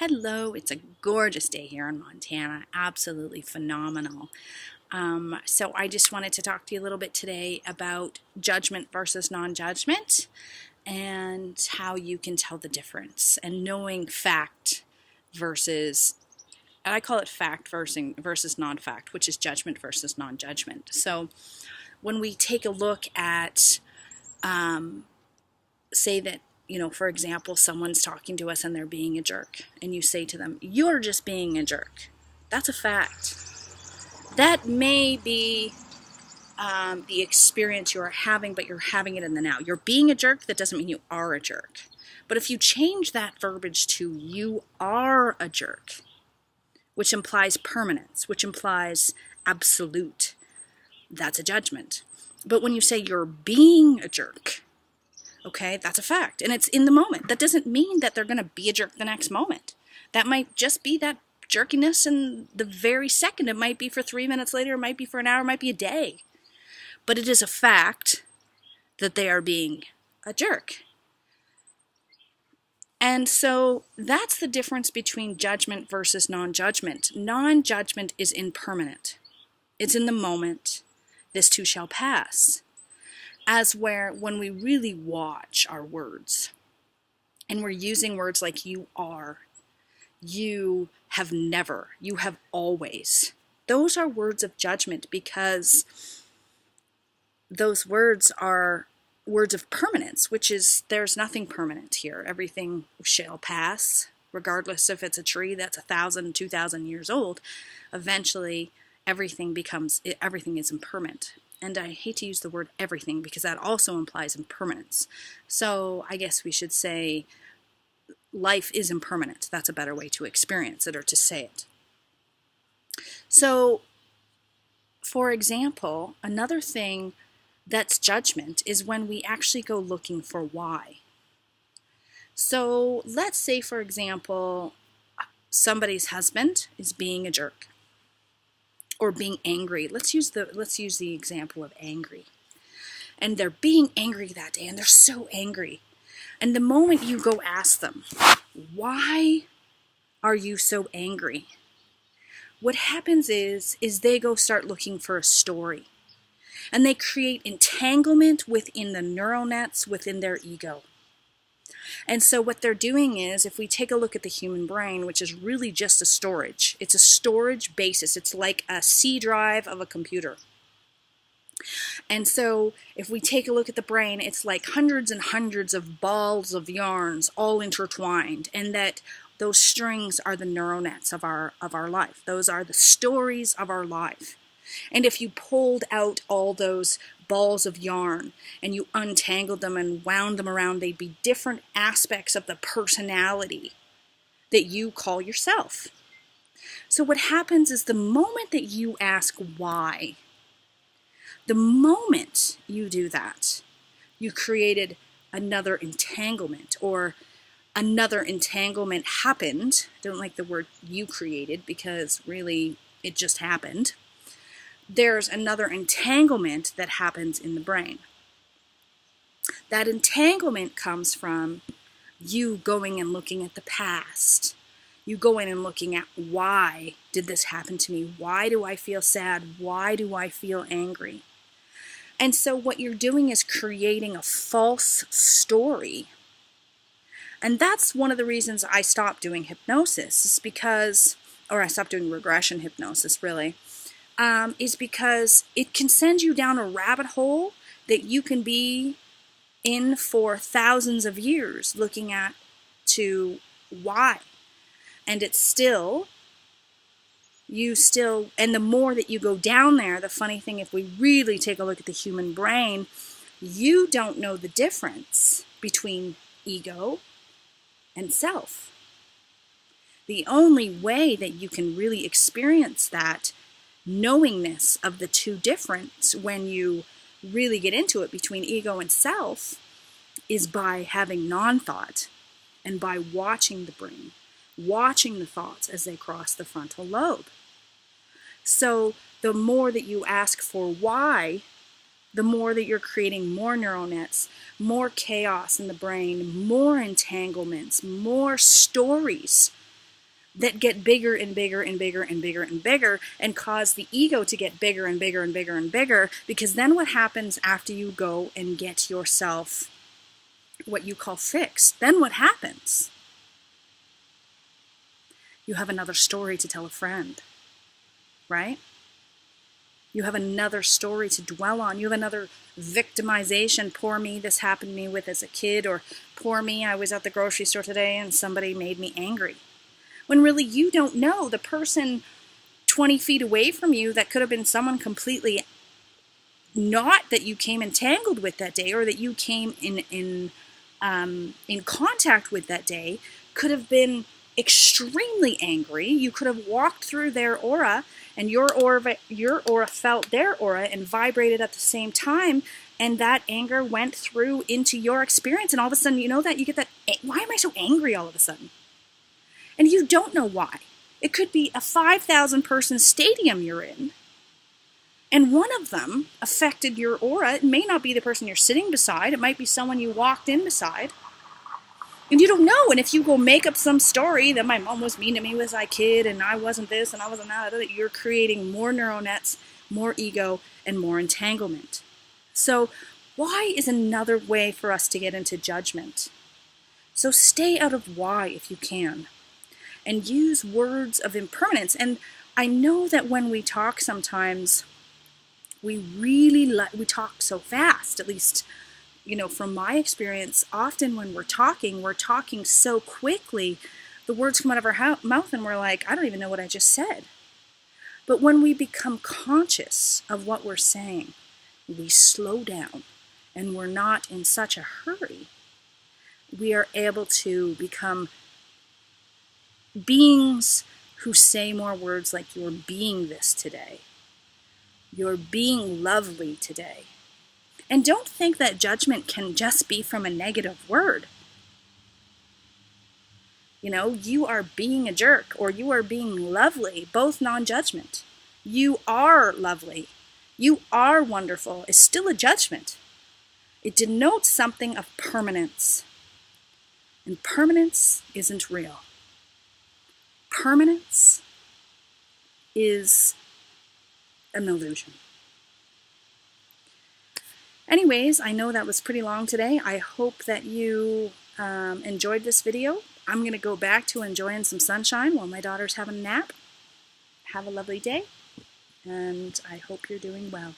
Hello, it's a gorgeous day here in Montana. Absolutely phenomenal. So I just wanted to talk to you a little bit today about judgment versus non-judgment and how you can tell the difference and knowing fact versus, and I call it fact versus non-fact, which is judgment versus non-judgment. So when we take a look at, say that, for example, someone's talking to us and they're being a jerk, and you say to them, "You're just being a jerk." That's a fact. That may be the experience you are having, but you're having it in the now. You're being a jerk, that doesn't mean you are a jerk. But if you change that verbiage to "you are a jerk," which implies permanence, which implies absolute, that's a judgment. But when you say you're being a jerk, okay, that's a fact, and it's in the moment. That doesn't mean that they're going to be a jerk the next moment. That might just be that jerkiness in the very second. It might be for 3 minutes later, it might be for an hour, it might be a day. But it is a fact that they are being a jerk. And so that's the difference between judgment versus non-judgment. Non-judgment is impermanent. It's in the moment. This too shall pass. As where when we really watch our words and we're using words like "you are," "you have never," "you have always," those are words of judgment because those words are words of permanence, which is there's nothing permanent here. Everything shall pass, regardless if it's a tree that's 1,000, 2,000 years old. Eventually, everything is impermanent. And I hate to use the word everything because that also implies impermanence. So I guess we should say life is impermanent. That's a better way to experience it or to say it. So, for example, another thing that's judgment is when we actually go looking for why. So let's say, for example, somebody's husband is being a jerk or being angry. Let's use the example of angry. And they're being angry that day, and they're so angry. And the moment you go ask them, "Why are you so angry?" What happens is they go start looking for a story. And they create entanglement within the neural nets within their ego. And so what they're doing is, if we take a look at the human brain, which is really just a storage, it's a storage basis. It's like a C drive of a computer. And so if we take a look at the brain, it's like hundreds and hundreds of balls of yarns all intertwined, and that those strings are the neural nets of our life. Those are the stories of our life. And if you pulled out all those balls of yarn and you untangled them and wound them around, they'd be different aspects of the personality that you call yourself. So what happens is the moment that you ask why, the moment you do that, you created another entanglement, or another entanglement happened. I don't like the word "you created" because really it just happened. There's another entanglement that happens in the brain. That entanglement comes from you going and looking at the past. You going and looking at, why did this happen to me? Why do I feel sad? Why do I feel angry? And so what you're doing is creating a false story. And that's one of the reasons I stopped doing hypnosis, is because, or I stopped doing regression hypnosis, really. Is because it can send you down a rabbit hole that you can be in for thousands of years looking at to why. And it's still, and the more that you go down there, the funny thing, if we really take a look at the human brain, you don't know the difference between ego and self. The only way that you can really experience that knowingness of the two difference, when you really get into it between ego and self, is by having non-thought and by watching the brain, watching the thoughts as they cross the frontal lobe. So the more that you ask for why, the more that you're creating more neural nets, more chaos in the brain, more entanglements, more stories that get bigger and bigger and bigger and bigger and bigger, and cause the ego to get bigger and bigger and bigger and bigger. Because then what happens after you go and get yourself what you call fixed? Then what happens? You have another story to tell a friend, right? You have another story to dwell on. You have another victimization. Poor me, this happened to me with as a kid. Or poor me, I was at the grocery store today and somebody made me angry. When really you don't know. The person 20 feet away from you, that could have been someone completely not that you came entangled with that day, or that you came in contact with that day, could have been extremely angry. You could have walked through their aura, and your aura felt their aura and vibrated at the same time, and that anger went through into your experience, and all of a sudden, you know that you get that, why am I so angry all of a sudden? And you don't know why. It could be a 5,000 person stadium you're in, and one of them affected your aura. It may not be the person you're sitting beside. It might be someone you walked in beside. And you don't know. And if you go make up some story that my mom was mean to me as a kid, and I wasn't this and I wasn't that, you're creating more neural nets, more ego, and more entanglement. So why is another way for us to get into judgment. So stay out of why if you can. And use words of impermanence. And I know that when we talk sometimes, we talk so fast, at least, from my experience. Often when we're talking so quickly, the words come out of our mouth and we're like, I don't even know what I just said. But when we become conscious of what we're saying, we slow down and we're not in such a hurry, we are able to become beings who say more words like, you're being this today. You're being lovely today. And don't think that judgment can just be from a negative word. You are being a jerk, or you are being lovely, both non-judgment. You are lovely. You are wonderful. It's still a judgment. It denotes something of permanence. And permanence isn't real. Permanence is an illusion. Anyways, I know that was pretty long today. I hope that you enjoyed this video. I'm going to go back to enjoying some sunshine while my daughter's having a nap. Have a lovely day, and I hope you're doing well.